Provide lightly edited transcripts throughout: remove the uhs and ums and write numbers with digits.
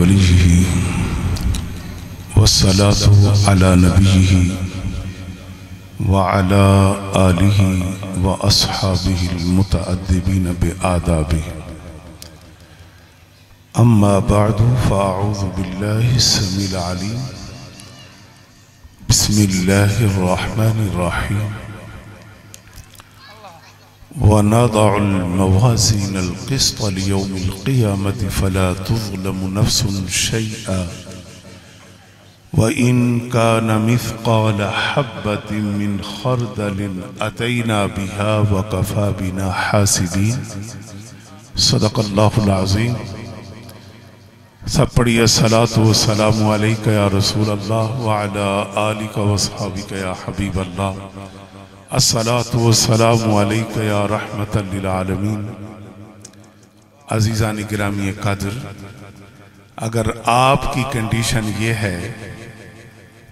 वलिय्यिही वस्सलातु अला नबिय्यिही व अला आलिही व अस्हाबिहिल मुतअद्दिबीन बिआदाबिही। अम्मा बअदु फ़अऊज़ु बिल्लाहि स्समीइल अलीम बिस्मिल्लाहिर रहमानिर रहीम। वनदउल मवाज़ीनल क़िस्त लियौमिल क़ियामति फ़ला तुज़लमु नफ़्सुन शैअन व इन कान मिस्क़ाल हब्बतिन मिन ख़र्दलिन अतैना बिहा व कफ़ा बिना हासिबीन। सदक़ल्लाहुल अज़ीम। सब पढ़िए सलातु व सलामु अलैका या रसूल अल्लाह व अला आलिका व अस्हाबिका या हबीब अल्लाह। अस्सलातु व सलामु अलैका या रहमतल लिल आलमीन। अज़ीज़ान गिरामी क़द्र, अगर आपकी कंडीशन ये है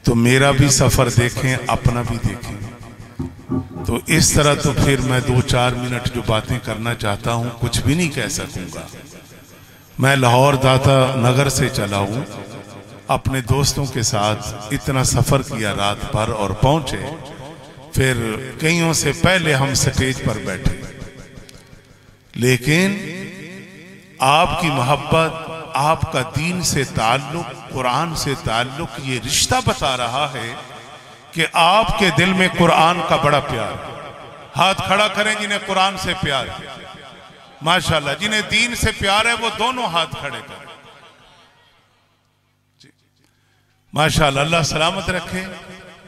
तो मेरा भी सफ़र देखें, अपना भी देखें। तो इस तरह तो फिर मैं 2-4 मिनट जो बातें करना चाहता हूँ कुछ भी नहीं कह सकूँगा। मैं लाहौर दाता नगर से चला हूँ, अपने दोस्तों के साथ इतना सफ़र किया रात भर और पहुँचे, फिर कईयों से पहले हम स्टेज पर बैठे। लेकिन आपकी मोहब्बत, आपका दीन से ताल्लुक, कुरान से ताल्लुक, ये रिश्ता बता रहा है कि आपके दिल में कुरान का बड़ा प्यार। हाथ खड़ा करें जिन्हें कुरान से प्यार है। माशाल्लाह, जिन्हें दीन से प्यार है वो दोनों हाथ खड़े करें। माशाल्लाह, अल्लाह सलामत रखे।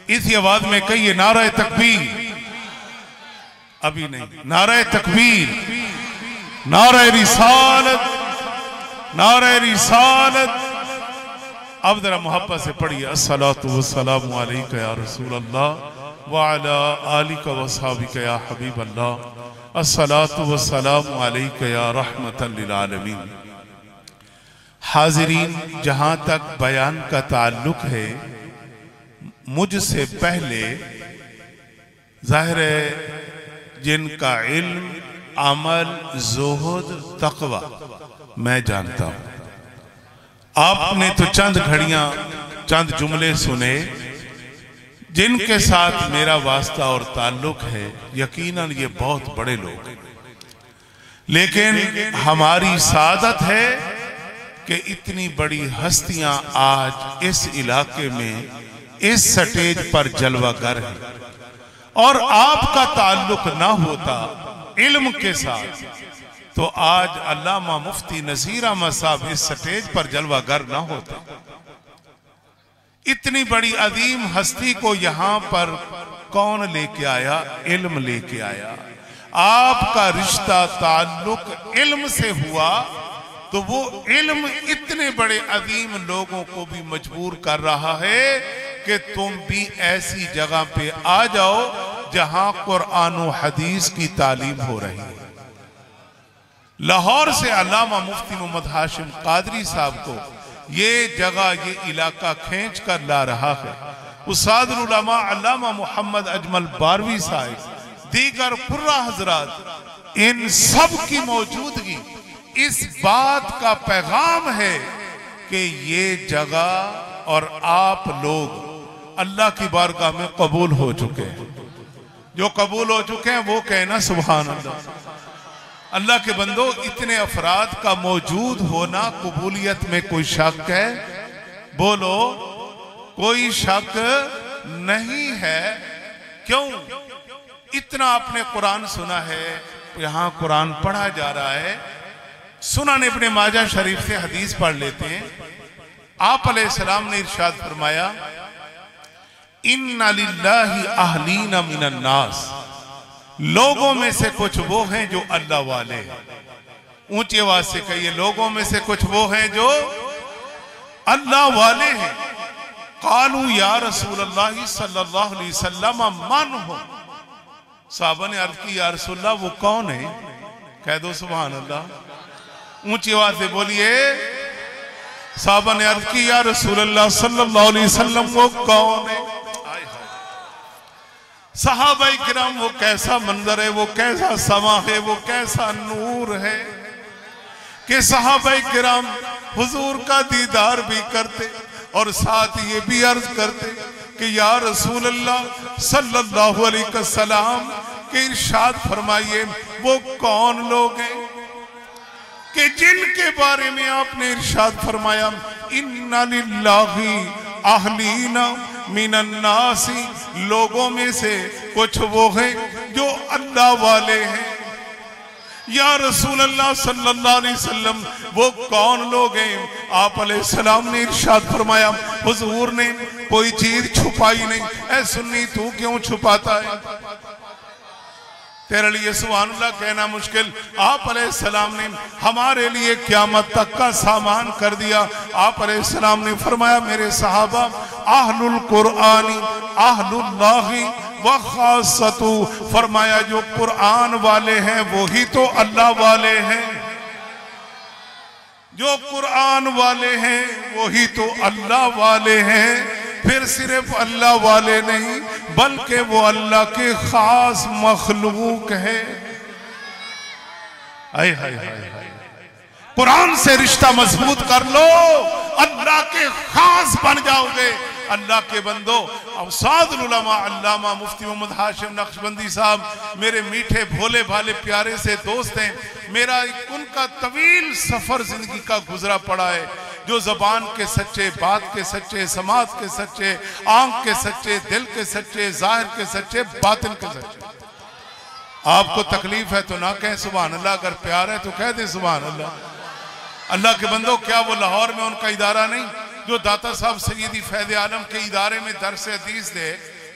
इसी आवाज में कहिए नारा तकबीर। अभी नहीं, नारा तकबीर, नारा रिसालत, नारा रिसालत। अब जरा मोहब्बत से पढ़िए अस्सलातु वस्सलामु अलैका या रसूल अल्लाह व अला आलिका व अस्हाबिका या हबीब अल्लाह। अस्सलातु वस्सलामु अलैका या रहमतल लिल आलमीन। हाज़िरीन, जहां तक बयान का ताल्लुक है, मुझसे पहले ज़ाहिर है जिनका इल्म, अमल, ज़ुहद, तक़वा मैं जानता हूं। आपने तो चंद घड़ियां, चंद जुमले सुने जिनके साथ मेरा वास्ता और ताल्लुक है। यकीनन ये बहुत बड़े लोग हैं, लेकिन हमारी सादत है कि इतनी बड़ी हस्तियां आज इस इलाके में, इस स्टेज पर जलवागर है। और आपका ताल्लुक ना होता इल्म के साथ तो आज अल्लामा मुफ्ती नज़ीर अहमद साहब इस स्टेज पर जलवागर ना होता। इतनी बड़ी अजीम हस्ती को यहां पर कौन लेके आया? इल्म लेके आया। आपका रिश्ता ताल्लुक इल्म से हुआ तो वो इल्म इतने बड़े अजीम लोगों को भी मजबूर कर रहा है कि तुम भी ऐसी जगह पे आ जाओ जहां कुरान और हदीस की तालीम हो रही है। लाहौर से अल्लामा मुफ्ती मोहम्मद हाशिम कादरी साहब को ये जगह, ये इलाका खींच कर ला रहा है। उस्तादुल उलमा अल्लामा मोहम्मद अजमल बारवी साहब, दीगर कुर्रा हजरात, इन सब की मौजूदगी इस बात का पैगाम है कि ये जगह और आप लोग अल्लाह की बारगाह में कबूल हो चुके हैं। जो कबूल हो चुके हैं वो कहना सुभान अल्लाह। अल्लाह के बंदो, इतने अफराद का मौजूद होना कबूलियत में कोई शक है? बोलो, कोई शक नहीं है। क्यों? इतना आपने कुरान सुना है, यहां कुरान पढ़ा जा रहा है। सुनन इब्ने माजा शरीफ से हदीस पढ़ लेते हैं। आप अलैहिस्सलाम ने इरशाद फरमाया, इन्ना लिल्लाहि अहलीना मिनन नास। लोगों में से कुछ वो हैं जो अल्लाह वाले हैं। ऊंची आवाज से कहिए, लोगों में से कुछ वो हैं जो अल्लाह वाले हैं। कालू या रसूल अल्लाह सल्लल्लाहु अलैहि वसल्लम मन हो। साहबा ने अर्ज की, या रसूल अल्लाह वो कौन है? कह दो सुभान अल्लाह। ऊंची आवाज से बोलिए। साहबा ने अर्ज की, या रसूल अल्लाह सल्लल्लाहु अलैहि वसल्लम वो कौन है? सहाबाई किराम, वो कैसा मंजर है, वो कैसा समा है, वो कैसा नूर है। कि सहाबा किराम हुजूर का दीदार भी करते और साथ ये भी अर्ज करते कि या रसूल अल्लाह सल्लल्लाहु अलैहि वसल्लम के इरशाद फरमाइए वो कौन लोग हैं कि जिनके बारे में आपने इरशाद फरमाया इन्ना लिल्लाहि अहलीना मिनन नासी, लोगों में से कुछ वो हैं जो अल्लाह वाले हैं। या रसूल अल्लाह सल्लल्लाहु अलैहि वसल्लम वो कौन लोग हैं? आप अलैहिस्सलाम ने इरशाद फरमाया, हुजूर ने कोई चीज छुपाई नहीं। ऐ सुन्नी तू क्यों छुपाता है? तेरे लिए सुभान अल्लाह कहना मुश्किल। आप अलैहिस्सलाम ने हमारे लिए क़यामत तक का सामान कर दिया। आप अलैहिस्सलाम ने फरमाया मेरे सहाबा अहलुल कुरआनी अहलुल्लाहि व खासतु, फरमाया जो कुरआन वाले हैं वो ही तो अल्लाह वाले हैं। जो कुरआन वाले हैं वो ही तो अल्लाह वाले हैं। फिर सिर्फ अल्लाह वाले नहीं बल्कि वो अल्लाह के खास मखलूक है। हाय हाय हाय हाय, कुरान से रिश्ता मजबूत कर लो, अल्लाह के खास बन जाओगे। अल्लाह के बंदो, अवसादुल उलमा अल्लामा मुफ्ती मोहम्मद हाशिम नक्शबंदी साहब मेरे मीठे भोले भाले प्यारे से दोस्त हैं। मेरा उनका तवील सफर जिंदगी का गुजरा पड़ा है। जो जबान के सच्चे, बात के सच्चे, समाज के सच्चे, आंख के सच्चे, दिल के सच्चे, जाहिर के सच्चे, बातिन के सच्चे। आपको तकलीफ है तो ना कहें सुभान अल्लाह, अगर प्यार है तो कह दे सुभान अल्लाह। अल्लाह के बंदो, क्या वो लाहौर में उनका इदारा नहीं जो दाता साहब सैयदी फैज़ आलम के इदारे में दर्स हदीस दे,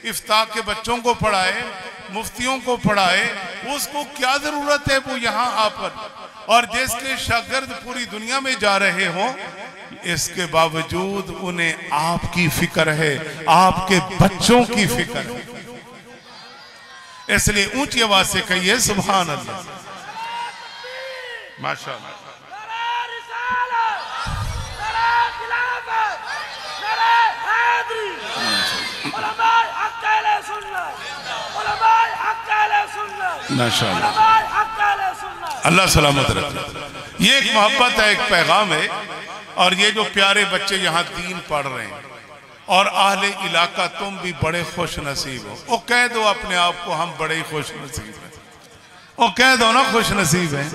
इफ्ता के बच्चों को पढ़ाए, मुफ्तियों को पढ़ाए? उसको क्या जरूरत है वो यहाँ आकर? और जिसके शागिर्द पूरी दुनिया में जा रहे हों, इसके बावजूद उन्हें आपकी फिक्र है, आपके बच्चों की फिक्र है। इसलिए ऊंची आवाज से कहिए सुभान अल्लाह, माशाअल्लाह। अल्लाह सलामत रखे। ये एक मोहब्बत है, एक पैगाम है। और ये जो प्यारे बच्चे यहाँ दीन पढ़ रहे हैं और आहले इलाका तुम भी बड़े खुश नसीब हो। ओ कह दो अपने आप को हम बड़े ही खुश नसीब हैं। ओ कह दो ना खुश नसीब हैं।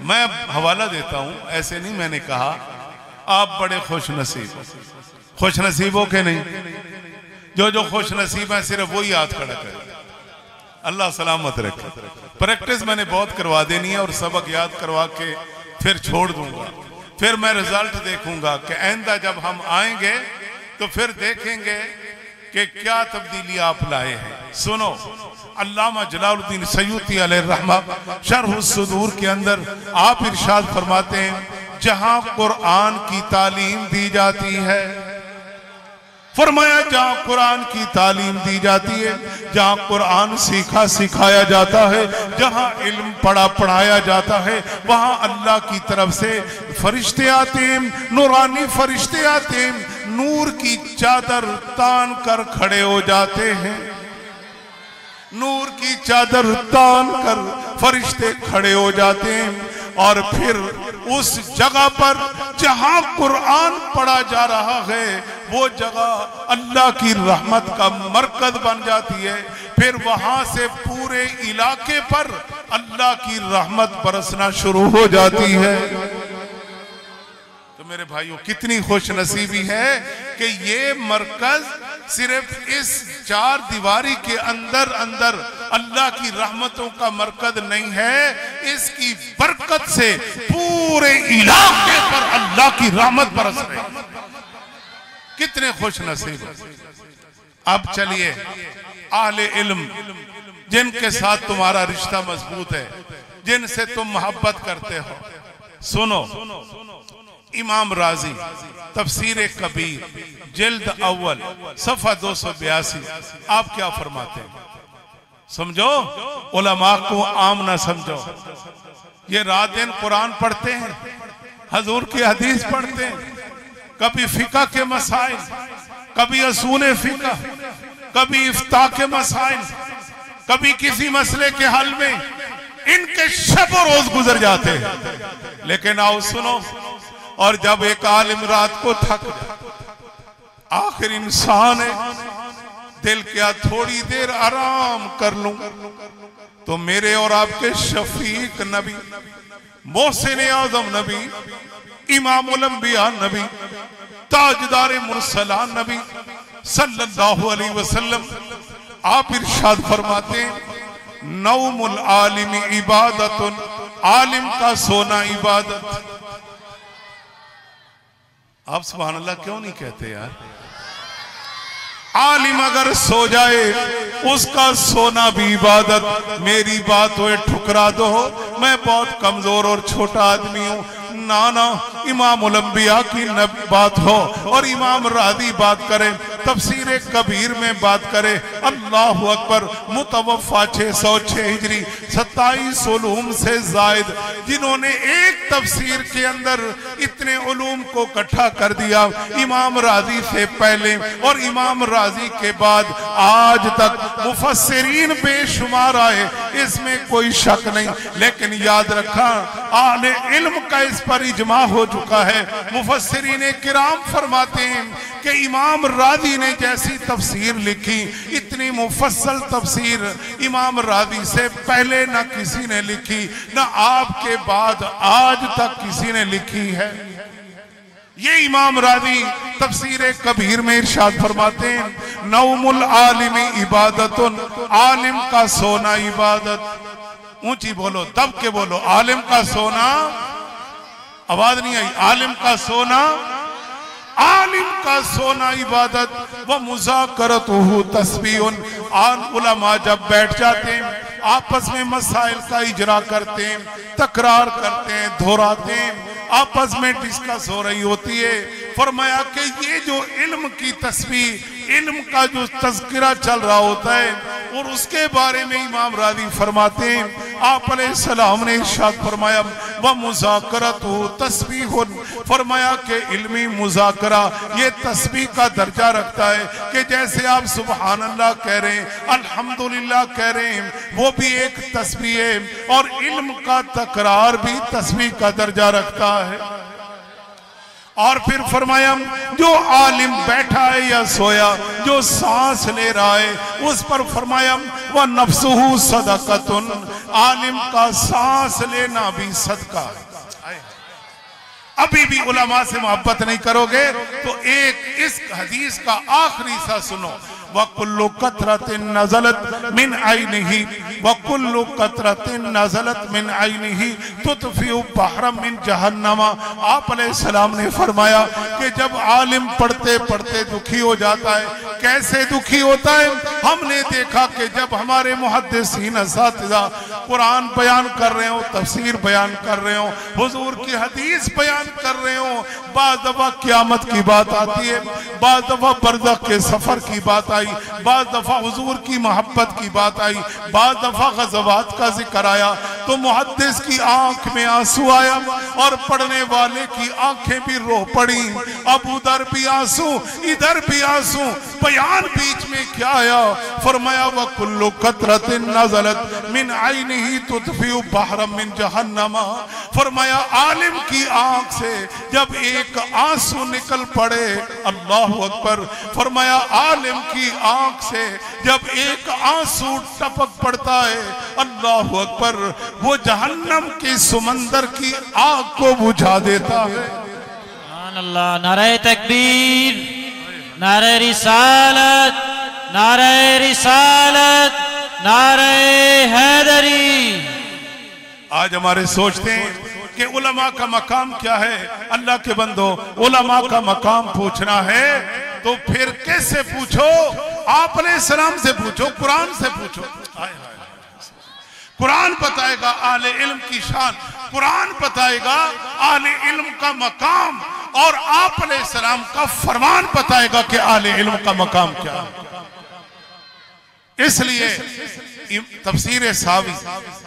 मैं हवाला देता हूँ, ऐसे नहीं मैंने कहा, आप बड़े खुश नसीब हो। खुश नसीब हो के नहीं? जो खुश नसीब है सिर्फ वही हाथ खड़ा करे। अल्लाह सलामत रखे। प्रैक्टिस मैंने बहुत करवा देनी है और सबक याद करवा के फिर छोड़ दूंगा। फिर मैं रिजल्ट देखूंगा कि आइंदा जब हम आएंगे तो फिर देखेंगे कि क्या तब्दीली आप लाए हैं। सुनो, अल्लामा जलालुद्दीन सयूती अलैहिर्रहमा शरह सुदूर के अंदर आप इरशाद फरमाते हैं, जहां कुरान की तालीम दी जाती है, फरमाया जहां कुरान की तालीम दी जाती है, जहां कुरान सीखा सिखाया जाता है, जहां इल्म पढ़ा पढ़ाया जाता है, वहां अल्लाह की तरफ से फरिश्ते आते हैं, नूरानी फरिश्ते आते हैं, नूर की चादर तान कर खड़े हो जाते हैं। नूर की चादर तान कर फरिश्ते खड़े हो जाते हैं और फिर उस जगह पर जहां कुरान पढ़ा जा रहा है वो जगह अल्लाह की रहमत का मरकज बन जाती है। फिर वहां से पूरे इलाके पर अल्लाह की रहमत बरसना शुरू हो जाती है। तो मेरे भाइयों, कितनी खुश नसीबी है कि ये मरकज सिर्फ इस चार दीवारी के अंदर अंदर अल्लाह की रहमतों का मरकज नहीं है, इसकी बरकत से पूरे इलाके पर अल्लाह की रहमत बरस रही। कितने खुश नसीब। अब चलिए, आले इल्म जिनके साथ तुम्हारा रिश्ता मजबूत है, जिनसे तुम मोहब्बत करते हो, सुनो। इमाम राजी तफसीर कबीर जिल्द अव्वल सफा 282 आप क्या फरमाते हैं? समझो, उलमा को आम ना समझो। ये रात दिन कुरान पढ़ते हैं, हजूर की हदीस पढ़ते हैं, कभी फिका के मसाइल, कभी असूल फिका, कभी इफ्ता के मसाइल, कभी किसी मसले के हल में इनके शब रोज गुजर जाते हैं। लेकिन आओ सुनो, और जब एक आलिम रात को थक जाए, आखिर इंसान है, दिल क्या थोड़ी देर आराम कर लूं, तो मेरे और आपके शफीक नबी, मोहसिन आज़म नबी, इमामुल अंबिया नबी, ताजदार मुरसलान नबी सल्लल्लाहु अलैहि वसल्लम, आप इरशाद फरमाते हैं नौमुल आलिम इबादतुन, आलिम का सोना इबादत। आप सुभान अल्लाह क्यों नहीं कहते यार? आलिम अगर सो जाए उसका सोना भी इबादत। मेरी बात हो ठुकरा दो, मैं बहुत कमजोर और छोटा आदमी हूं, नाना इमामुल अंबिया की बात हो और इमाम रादी बात करे, तफसीर कबीर में बात करे, अल्लाहु अकबर, मुतवफ़ा 606 हिजरी, 27 उलूम से जायद, जिन्होंने एक तफसीर के अंदर इतने उलूम को इकट्ठा कर दिया, इमाम राजी से पहले और इमाम राजी के बाद आज तक मुफस्सिरीन बेशुमार आए, इसमें कोई शक नहीं। लेकिन याद रखा, आले इल्म का इस पर इजमा हो चुका है। मुफस्सिरीन किराम फरमाते हैं कि इमाम राजी ने जैसी तफसीर लिखी, इतनी मुफस्सल तफसीर इमाम राजी से पहले ना किसी ने लिखी, ना आपके बाद आज तक किसी ने लिखी है। ये इमाम राजी तफसीर कबीर में इरशाद फरमाते हैं नौमुल आलिमी इबादतुन, आलिम का सोना इबादत। ऊंची बोलो, दब के बोलो, आलिम का सोना, आवाज नहीं आई, आलिम का सोना, आलिम का सोना इबादत। व मुज़ाकरतुहु तस्बीहुन, उलमा जब बैठ जाते हैं आपस में मसाइल का इजरा करते हैं, तकरार करते हैं, दोहराते हैं, आपस में डिस्कस हो रही होती है। फरमाया कि ये जो इल्म की तस्बीह, इल्म का जो तज़किरा चल रहा होता है, और उसके बारे में इमाम राजी फरमाते हैं, आप अलैहिस्सलाम ने इरशाद फरमाया व मुज़ाकरतुहु तस्बीहुन, फरमाया कि इल्मी मुज़ाकरा ये तस्बीह का दर्जा रखता है कि जैसे आप सुबहान अल्लाह कह रहे हैं, अल्हम्दुलिल्लाह कह रहे हैं, वो भी एक तस्बीह है, और इल्म का तकरार भी तस्बीह का दर्जा रखता है। और फिर फरमाया जो आलिम बैठा है या सोया, जो सांस ले रहा है, उस पर फरमाया वह नफ्सुहु सदक़तुन, आलिम का सांस लेना भी सदका। अभी भी उलमा से मोहब्बत नहीं करोगे तो एक इस हदीस का आखिरी सा सुनो, वकुल्लु कतरतिन नज़लत मिन आइनिही, वकुल्लु कतरतिन नज़लत मिन आइनिही तुतफ़िउ बहरम मिन जहन्नमा। आप अलैहिस्सलाम ने फरमाया कि जब आलिम पढ़ते पढ़ते दुखी हो जाता है, कैसे दुखी होता है? हमने देखा कि जब हमारे मुहद्दिसीन असातिज़ा कुरान बयान कर रहे हो, तफसीर बयान कर रहे हो, हुजूर की हदीस बयान कर रहे हो, बाज़ दफा क़यामत की बात आती है, बाज़ दफा बरज़ख के सफर की बात आई, बाज़ दफा हुजूर की मोहब्बत की बात आई, बाज़ दफा ग़ज़वात का जिक्र आया, तो मुहद्दिस की आंख में आंसू आया और पढ़ने वाले की आंखें भी रो पड़ी। अब उधर भी आंसू, इधर भी आंसू, बयान बीच में क्या आया? फरमाया व कुल्लु कतरतिन नज़लत मिन आइनिही तुतफ़िउ बहरम मिन जहन्नमा। फरमाया आलिम की आंख से जब एक आंसू निकल पड़े, अल्लाहु अकबर, फरमाया आलिम की आंख से जब एक आंसू टपक पड़ता है, अल्लाहु अकबर, वो जहन्नम के समंदर की आग को बुझा देता है। अल्लाह, नारे तकबीर, नारे रिसालत, नारे रिसालत, नारे हैदरी। आज हमारे सोचते हैं कि उलमा का मकाम क्या है? अल्लाह के बंदो, उलमा का मकाम पूछना है तो फिर कैसे पूछो? आप अलैहिस्सलाम से पूछो, कुरान से पूछो। कुरान बताएगा आले इल्म की शान, कुरान बताएगा आले इल्म का मकाम, और आप अलैहिस्सलाम का फरमान बताएगा कि आले इल्म का मकाम क्या है। इसलिए तफसीर सावी,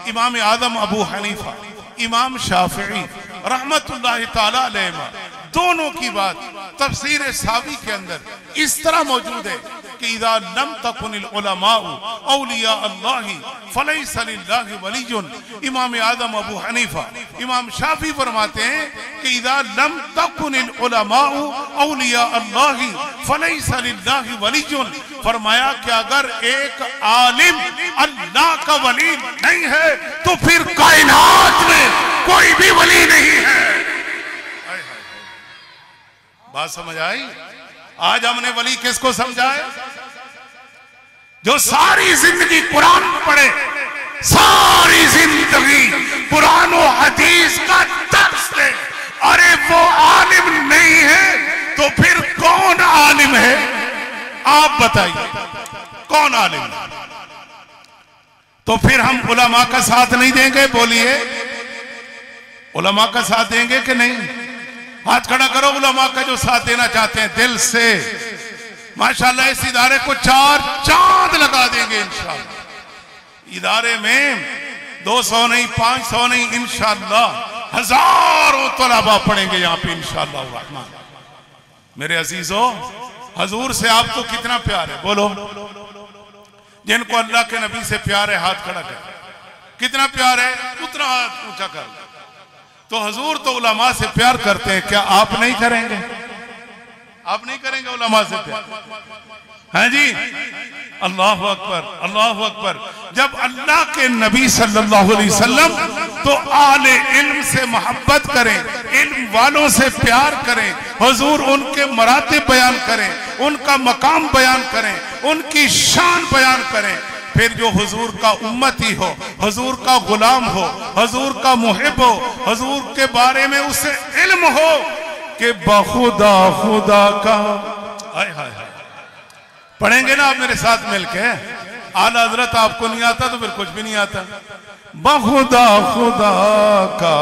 इमाम आदम अबू हनीफा, इमाम शाफिई रहमतुल्लाहि ताला अलैहिमा, दोनों की बात तफसीर सावी के अंदर इस तरह मौजूद है कि कि इज़ा लम तकुनिल उलमाउ औलिया अल्लाहि फलैसा लिल्लाहि वलियुन। इमाम आदम अबू हनीफा, इमाम शाफी फरमाते हैं कि इज़ा लम तकुनिल उलमाउ औलिया अल्लाहि फलैसा लिल्लाहि वलियुन। फरमाया कि अगर एक आलिम अल्लाह का वली नहीं है तो फिर कायनात में कोई भी वली नहीं है। बात समझ आई? आज हमने वली किसको समझाए? जो सारी जिंदगी कुरान पढ़े, सारी जिंदगी कुरान और हदीस का दर्स दे। अरे वो आलिम नहीं है तो फिर कौन आलिम है? आप बताइए कौन आलिम है? तो फिर हम उलमा का साथ नहीं देंगे? बोलिए, उलमा का साथ देंगे कि नहीं? हाथ खड़ा करो उलमा का जो साथ देना चाहते हैं दिल से। माशाल्लाह इस इदारे को 4 चांद लगा देंगे इंशाअल्लाह। इदारे में 200 नहीं, 500 नहीं, इंशाअल्लाह हजारों तलबा पढ़ेंगे यहाँ पे इंशाअल्लाह रहमान। मेरे अजीजों, हजूर से आपको कितना प्यार है? बोलो। जिनको अल्लाह के नबी से प्यार है हाथ खड़ा कर। कितना प्यार है उतना हाथ ऊंचा कर। तो हजूर तो उलमा से प्यार करते हैं, क्या आप नहीं करेंगे? आप नहीं करेंगे उलमा से प्यार? हाँ जी, अल्लाह अकबर, अल्लाह अकबर। जब अल्लाह के नबी सल्लल्लाहु अलैहि वसल्लम तो आले इल्म से मोहब्बत करें, इल्म वालों से प्यार करें, हुजूर उनके मरातिब बयान करें, उनका मकाम बयान करें, उनकी शान बयान करें। फिर जो हुजूर का उम्मती हो, हुजूर का गुलाम हो, हुजूर का मुहिब हो, हुजूर के बारे में उसे इल्म हो कि बखुदा खुदा का। हाय हाय हाय, पढ़ेंगे ना आप मेरे साथ मिलके? आला हजरत आपको नहीं आता तो फिर कुछ भी नहीं आता। बखुदा खुदा का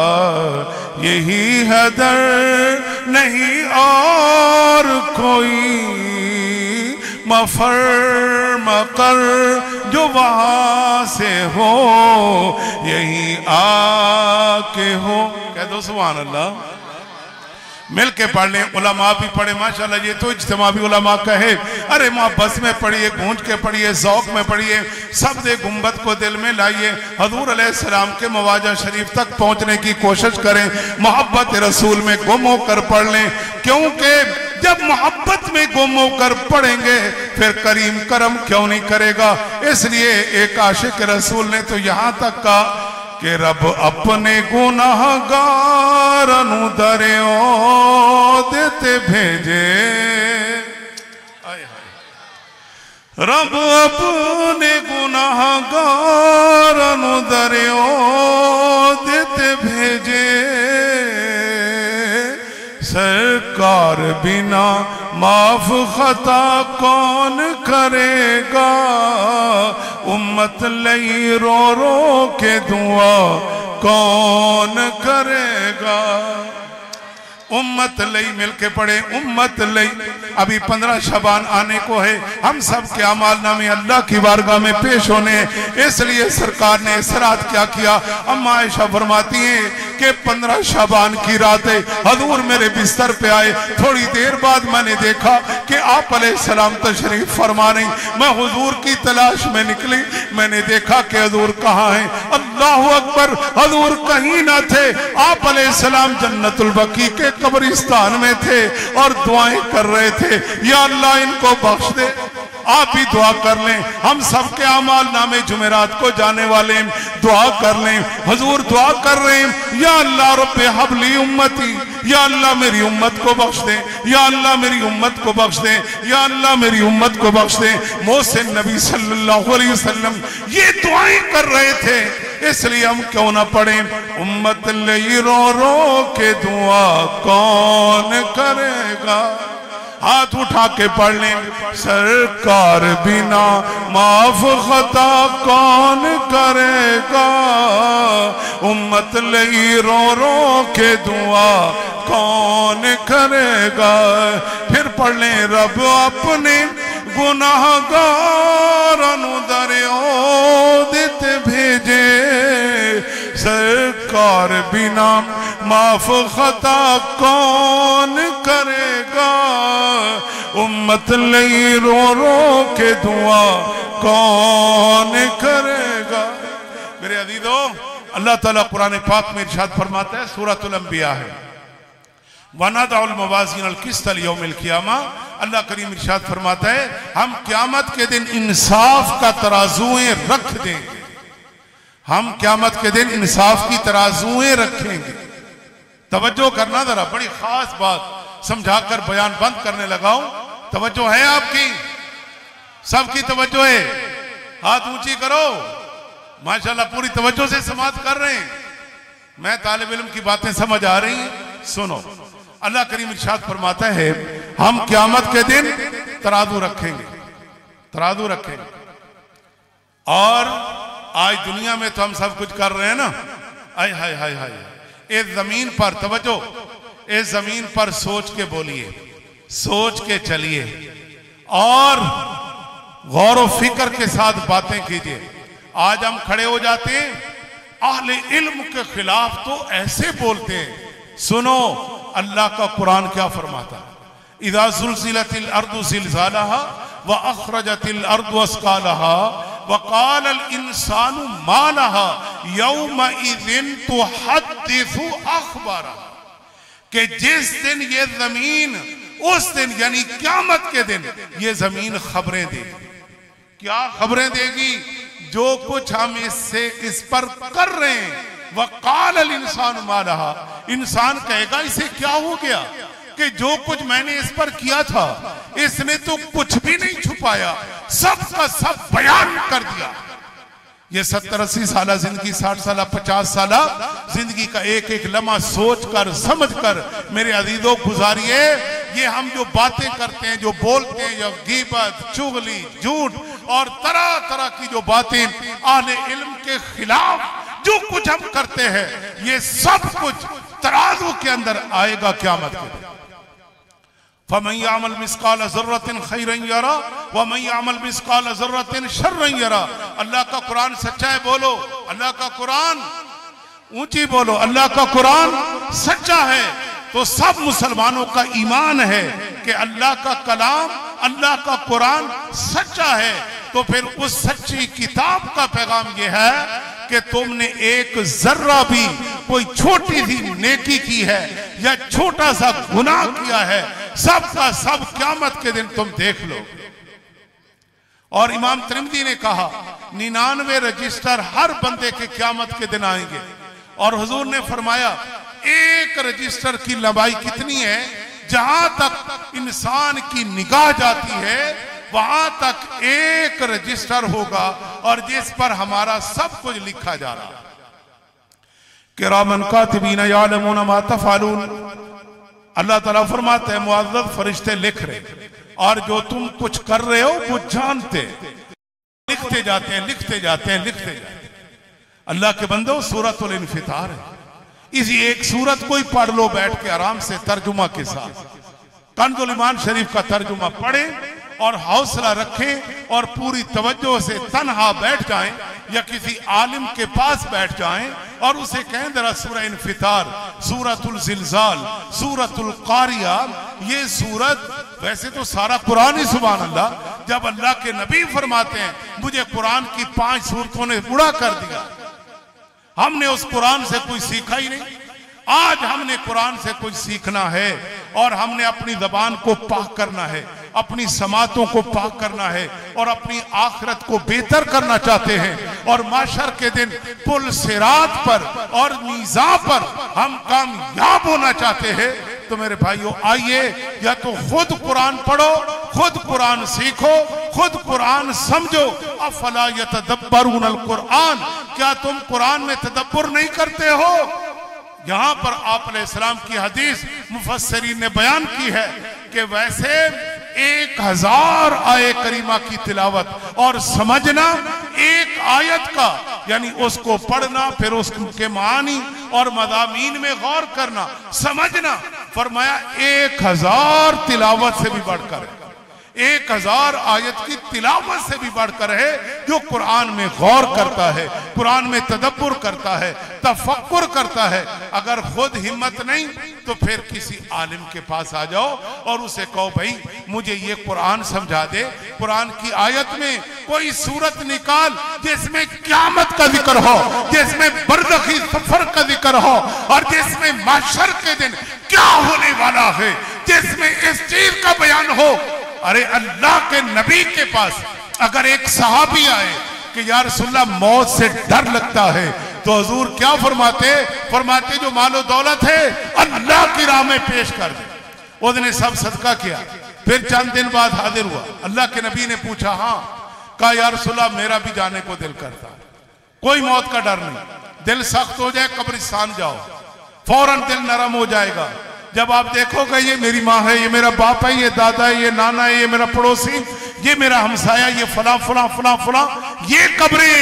यही है दर, नहीं और कोई मफर मकर जो वहां से हो, यही आके हो। कह दो सुभान अल्लाह। मिल के पढ़ लें, उलमा भी पढ़े माशाल्लाह। ये तो इज्तिमा भी उलमा का है। अरे मोहब्बत में पढ़िए, गूंज के पढ़िए, ज़ौक़ में पढ़िए, सब्ज़ गुंबद को दिल में लाइए, हजूर अलैहिस्सलाम के मवाजा शरीफ तक पहुंचने की कोशिश करें, मोहब्बत रसूल में गुम होकर पढ़ लें। क्योंकि जब मोहब्बत में गुम होकर पढ़ेंगे फिर करीम करम क्यों नहीं करेगा? इसलिए एक आशिक रसूल ने तो यहां तक कहा कि रब अपने गुनाहगार दरियो देते भेजे। रब अपने गुनाहगार दरियो देते भेजे। सरकार बिना माफ खता कौन करेगा? उम्मत लई रो रो के दुआ कौन करेगा? उम्मत लई मिल के पढ़े, उम्मत लई। अभी 15 शबान आने को है, हम सब के अमाल नामे अल्लाह की बारगाह में पेश होने, इसलिए सरकार ने इस रात क्या किया? अम्मा आयशा फरमाती हैं कि 15 शबान की रात है, हजूर मेरे बिस्तर पे आए। थोड़ी देर बाद मैंने देखा कि आप अलैहिस्सलाम तशरीफ फरमा नहीं। मैं हुजूर की तलाश में निकली, मैंने देखा कि हजूर कहाँ हैं। अल्लाह अकबर, हजूर कहीं ना थे। आप अलैहिस्सलाम जन्नतुल बकी के कब्रिस्तान में थे और दुआएं कर रहे थे, या अल्लाह इनको बख्श दे। आप भी दुआ कर लें, हम सबके अमाल नामे जुमेरात को जाने वाले दुआ कर लें। हुजूर दुआ कर रहे हैं, या अल्लाह रब्बे हबली उम्मती, या अल्लाह मेरी उम्मत को बख्श दे, या अल्लाह मेरी उम्मत को बख्श दे, या अल्लाह मेरी उम्मत को बख्श दे। मोहसिन नबी सल्लल्लाहु अलैहि वसल्लम ये दुआएं कर रहे थे, इसलिए हम क्यों ना पढ़ें? उम्मत लई रो रो के दुआ कौन करेगा? हाथ उठा के पढ़ लें। सरकार बिना माफ खता कौन करेगा? उम्मत लई रो रो के दुआ कौन करेगा? फिर पढ़ लें, रब अपने गुनाहगार दरियो देते भेजे। सरकार बिना माफ खता कौन करेगा? उम्मत लई रो रो के दुआ कौन करेगा। मेरे अजीजों, अल्लाह ताला कुरान पाक में इरशाद फरमाता है, सूरतुल अंबिया है, वनदउल मवाज़ीन अल क़िस्त लियौमिल क़ियामा। अल्लाह करीम इरशाद फरमाता है, हम क़यामत के दिन इंसाफ का तराजूएं रख देंगे। हम क़यामत के दिन इंसाफ की तराजूएं रखेंगे। तवज्जो करना जरा, बड़ी खास बात समझाकर बयान बंद करने लगा हूं। तवज्जो है आपकी? सबकी तवज्जो है? हाथ ऊंची करो। माशाल्लाह पूरी तवज्जो से समाअत कर रहे हैं। मैं तालिब इल्म की बातें समझ आ रही हैं? सुनो, अल्लाह करीम इरशाद फरमाता है, हम क़यामत के दिन तराजू रखेंगे, तराजू रखेंगे। और आज दुनिया में तो हम सब कुछ कर रहे हैं ना। आय हाय हाय हाय, इस जमीन पर तवज्जो, इस जमीन पर सोच के बोलिए, सोच के चलिए और गौर व फिक्र के साथ बातें कीजिए। आज हम खड़े हो जाते हैं, अहले इल्म के खिलाफ तो ऐसे बोलते हैं। सुनो अल्लाह का कुरान क्या फरमाता है, इज़ा ज़ुल्ज़िलतिल अर्दु ज़िल्ज़ालहा व अख़रजतिल अर्दु अस्क़ालहा व क़ालल इंसानु मा लहा यौमइज़िन तुहद्दिसु अख़बारहा। कि जिस दिन ये जमीन, उस दिन यानी क़यामत के दिन ये जमीन खबरें देगी। क्या खबरें देगी? जो कुछ हम इससे इस पर कर रहे हैं। वक़ालल इंसानु मा लहा, इंसान कहेगा इसे क्या हो गया कि जो कुछ मैंने इस पर किया था इसने तो कुछ भी नहीं छुपाया, सब का सब बयान कर दिया। ये 70-80 साल जिंदगी, 60 साल 50 साल जिंदगी का एक एक लम्हा सोच कर समझ कर मेरे अजीजों गुजारिए। ये हम जो बातें करते हैं, जो बोलते हैं, जो गीबत, चुगली, झूठ और तरह तरह की जो बातें अहले इल्म के खिलाफ जो कुछ हम करते हैं, ये सब कुछ तराजू के अंदर आएगा क़यामत के दिन। फमन यअमल मिस्काल ज़र्रतिन खैरन यरा व मन यअमल मिस्काल ज़र्रतिन शर्रन यरा। अल्लाह का कुरान सच्चा है, बोलो अल्लाह का कुरान, ऊंची बोलो अल्लाह का कुरान सच्चा है। तो सब मुसलमानों का ईमान है कि अल्लाह का कलाम, अल्लाह का कुरान सच्चा है। तो फिर उस सच्ची किताब का पैगाम यह है कि तुमने एक जर्रा भी कोई छोटी सी नेकी की है या छोटा सा गुनाह किया है, सब का सब क़यामत के दिन तुम देख लो। और इमाम तिरमिज़ी ने कहा 99 रजिस्टर हर बंदे के क़यामत के दिन आएंगे। और हुजूर ने फरमाया एक रजिस्टर की लंबाई कितनी है? जहां तक इंसान की निगाह जाती है वहां तक एक रजिस्टर होगा और जिस पर हमारा सब कुछ लिखा जा रहा है। किरामन कातिबीन यालमून मा तफ़अलून। अल्लाह ताला फरमाते हैं मुअज़्ज़ज़ फरिश्ते लिख रहे और जो तुम कुछ कर रहे हो वो जानते, लिखते जाते हैं, लिखते जाते हैं, लिखते जाते हैं। अल्लाह के बंदो, सूरतुल इन्फितार है, इसी एक सूरत को ही पढ़ लो बैठ के आराम से तर्जुमा के साथ। कंज़ुल ईमान शरीफ का तर्जुमा पढ़ें और हौसला रखें और पूरी तवज्जो से तन्हा बैठ जाएं या किसी आलिम के पास बैठ जाएं और उसे कहें जरा सूरह इन्फितार, सूरतुल ज़िल्ज़ाल, सूरतुल क़ारिया। ये सूरत, वैसे तो सारा कुरान ही सुभान अल्लाह, जब अल्लाह के नबी फरमाते हैं मुझे कुरान की 5 सूरतों ने बुरा कर दिया, हमने उस कुरान से कोई सीखा ही नहीं। आज हमने कुरान से कुछ सीखना है और हमने अपनी जबान को पाक करना है, अपनी समातों को पाक करना है और अपनी आखिरत को बेहतर करना चाहते हैं और माशर के दिन पुल सिरात पर और मीज़ान पर हम कामयाब होना चाहते हैं। तो मेरे भाइयों आइए, या तो खुद कुरान पढ़ो, खुद कुरान सीखो, खुद कुरान समझो। अफला यतदब्बरूनल कुरान, क्या तुम कुरान में तदब्बुर नहीं करते हो? यहां पर आप अलैहिस्सलाम की हदीस मुफस्सिरीन ने बयान की है कि वैसे 1000 आये करीमा की तिलावत और समझना, एक आयत का यानी उसको पढ़ना, फिर उसके मानी और मज़ामीन में गौर करना, समझना, फरमाया 1000 तिलावत से भी बढ़कर 1000 आयत की तिलावत से भी बढ़कर है, जो कुरान में गौर करता है, कुरान में तदब्बुर करता है, तफक्कुर करता है। अगर खुद हिम्मत नहीं तो फिर किसी आलिम के पास आ जाओ और उसे कहो भाई मुझे ये कुरान समझा दे, कुरान की आयत में कोई सूरत निकाल जिसमें क़यामत का जिक्र हो, जिसमें बरज़खी सफर का जिक्र हो, और जिसमें महशर के दिन क्या होने वाला है, जिसमें इस चीज का बयान हो। अरे अल्लाह के नबी के पास अगर एक सहाबी आए कि या रसूलल्लाह मौत से डर लगता है, तो हुजूर क्या फरमाते जो मालो दौलत है अल्लाह की राह में पेश कर दे। उसने सब सदका किया, फिर चंद दिन बाद हाजिर हुआ। अल्लाह के नबी ने पूछा, हाँ, कहा या रसूलल्लाह मेरा भी जाने को दिल करता, कोई मौत का डर नहीं, दिल सख्त हो जाए कब्रिस्तान जाओ, फौरन दिल नरम हो जाएगा। जब आप देखोगे ये मेरी माँ है, ये मेरा बाप है, ये दादा है, ये नाना है, ये मेरा पड़ोसी, ये मेरा हमसाया, ये फला फला फला फला, ये कब्रें,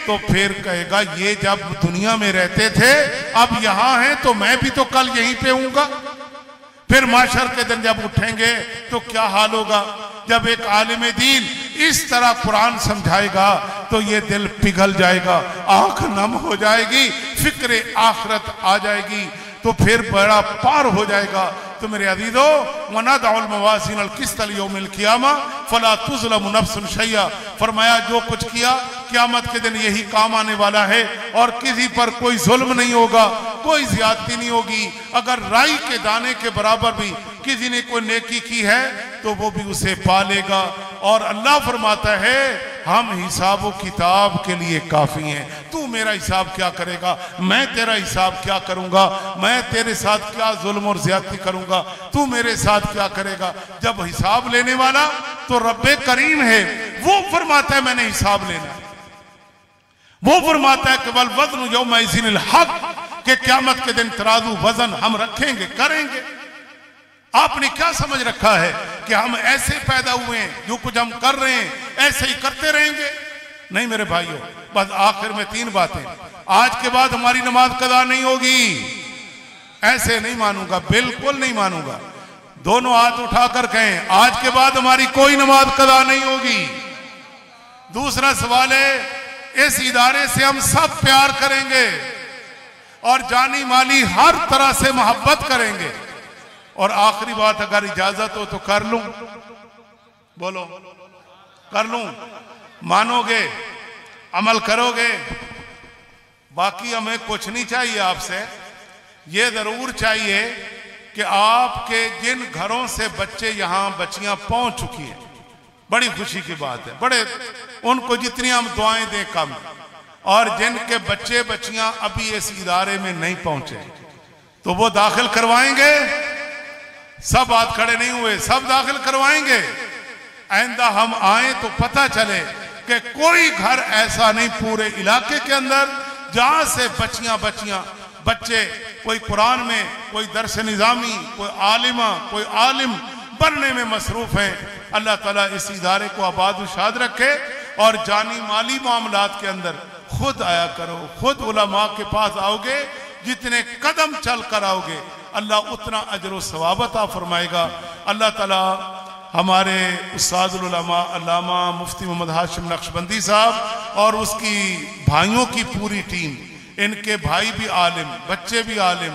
तो फिर कहेगा ये जब दुनिया में रहते थे अब यहां हैं तो मैं भी तो कल यहीं पे हूंगा। फिर माशर के दिन जब उठेंगे तो क्या हाल होगा। जब एक आलिम दीन इस तरह कुरान समझाएगा तो ये दिल पिघल जाएगा, आंख नम हो जाएगी, फिक्र आखिरत आ जाएगी, तो फिर बड़ा पार हो जाएगा। तो मेरे अजीजो, वनदउल मवाज़ीन अल क़िस्त लियौमिल क़ियामा फला तुज़लमु नफ्सुन शैया, फरमाया जो कुछ किया क़यामत के दिन यही काम आने वाला है, और किसी पर कोई जुल्म नहीं होगा, कोई ज्यादती नहीं होगी। अगर राई के दाने के बराबर भी किसी ने कोई नेकी की है तो वो भी उसे पा लेगा। और अल्लाह फरमाता है हम हिसाब व किताब के लिए काफी हैं। तू मेरा हिसाब क्या करेगा, मैं तेरा हिसाब क्या करूंगा, मैं तेरे साथ क्या जुल्म और ज्यादती करूंगा, तू मेरे साथ क्या करेगा। जब हिसाब लेने वाला तो रब्बे करीम है, वो फरमाता है मैंने हिसाब लेना है। वो फरमाता है कि वल वज़्न यौमइज़िनिल हक़, के क़यामत के दिन तराजू वजन हम रखेंगे, करेंगे। आपने क्या समझ रखा है कि हम ऐसे पैदा हुए हैं, जो कुछ हम कर रहे हैं ऐसे ही करते रहेंगे? नहीं मेरे भाइयों, बस आखिर में 3 बातें। आज के बाद हमारी नमाज कदा नहीं होगी, ऐसे नहीं मानूंगा, बिल्कुल नहीं मानूंगा। दोनों हाथ उठाकर कहें आज के बाद हमारी कोई नमाज कदा नहीं होगी। दूसरा सवाल है, इस इदारे से हम सब प्यार करेंगे और जानी माली हर तरह से मोहब्बत करेंगे। और आखिरी बात, अगर इजाजत हो तो कर लूं, बोलो कर लूं, मानोगे, अमल करोगे? बाकी हमें कुछ नहीं चाहिए आपसे, ये जरूर चाहिए कि आपके जिन घरों से बच्चे यहां बच्चियां पहुंच चुकी हैं, बड़ी खुशी की बात है, बड़े उनको जितनी हम दुआएं दें कम, और जिनके बच्चे बच्चियां अभी इस इदारे में नहीं पहुंचे तो वो दाखिल करवाएंगे। सब हाथ खड़े नहीं हुए, सब दाखिल करवाएंगे। आइंदा हम आए तो पता चले कि कोई घर ऐसा नहीं पूरे इलाके के अंदर जहां से बच्चियां बच्चे कोई कुरान में, कोई दरस निजामी, कोई आलिमा, कोई आलिम बनने में मसरूफ हैं। अल्लाह ताला इस इदारे को आबाद शाद रखे और जानी माली मामलात के अंदर खुद आया करो, खुद उलमा के पास आओगे, जितने कदम चल कर आओगे अल्लाह उतना अजर व सवाब अता फरमाएगा। अल्लाह ताला हमारे उस्तादुल उलमा अल्लामा मुफ्ती मोहम्मद हाशिम नक्शबंदी साहब और उसकी भाइयों की पूरी टीम, इनके भाई भी आलिम, बच्चे भी आलिम,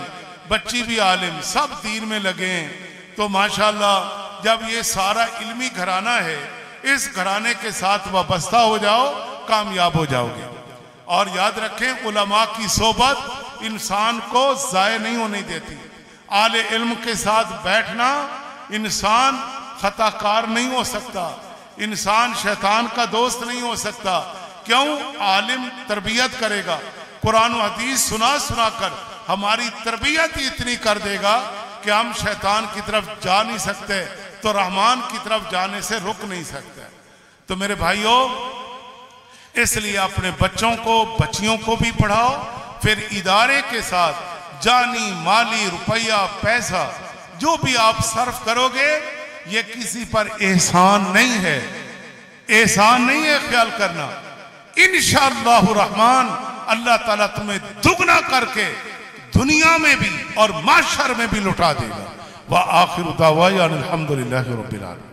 बच्ची भी आलिम, सब दीन में लगे हैं। तो माशाअल्लाह जब ये सारा इल्मी घराना है, इस घराने के साथ वाबस्ता हो जाओ, कामयाब हो जाओगे। और याद रखें, उलमा की सोबत इंसान को ज़ाय नहीं होने देती। आले इल्म के साथ बैठना, इंसान खताकार नहीं हो सकता, इंसान शैतान का दोस्त नहीं हो सकता। क्यों? आलिम तरबियत करेगा, कुरान और हदीस सुना सुना कर हमारी तरबियत ही इतनी कर देगा कि हम शैतान की तरफ जा नहीं सकते तो रहमान की तरफ जाने से रुक नहीं सकते। तो मेरे भाइयों, इसलिए अपने बच्चों को, बच्चियों को भी पढ़ाओ, फिर इदारे के साथ जानी माली रुपया पैसा जो भी आप सर्फ करोगे, ये किसी पर एहसान नहीं है, एहसान नहीं है ख्याल करना। इंशाअल्लाह रहमान अल्लाह ताला तुम्हें दुगना करके दुनिया में भी और माशर में भी लुटा देगा। व आखिर दावाया अल्हम्दुलिल्लाहि रब्बिल आलमीन।